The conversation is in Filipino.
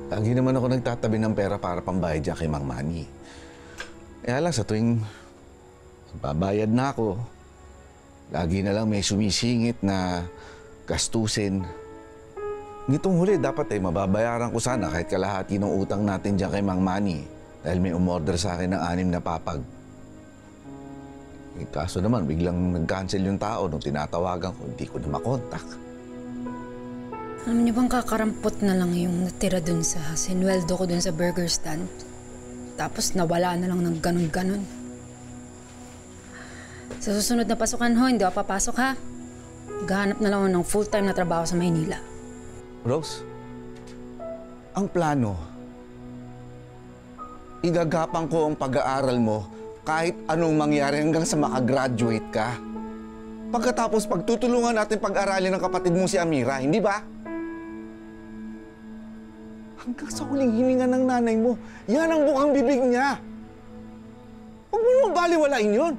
Lagi naman ako nagtatabi ng pera para pambayad dyan kay Mang Manny. Kaya lang sa tuwing babayad na ako, lagi na lang may sumisingit na gastusin. Nitong huli, dapat mababayaran ko sana kahit kalahati ng utang natin dyan kay Mang Manny dahil may umorder sa akin ng 6 na papag. Kaso naman, biglang nag-cancel yung tao nung tinatawagan ko, hindi ko na makontak. Alam niyo bang kakarampot na lang yung natira dun sa sinweldo ko dun sa burger stand? Tapos nawala na lang ng ganun-ganun. Sa susunod na pasukan ho, hindi ako papasok ha. Gahanap na lang ako ng full-time na trabaho sa Maynila. Rose, ang plano, igagapang ko ang pag-aaral mo kahit anong mangyari hanggang sa makagraduate ka. Pagkatapos pagtutulungan natin pag-aralin ng kapatid mo si Amira, hindi ba? Hanggang sa huling hininga ng nanay mo, yan ang bukang bibig niya. Huwag mo naman baliwalain yun.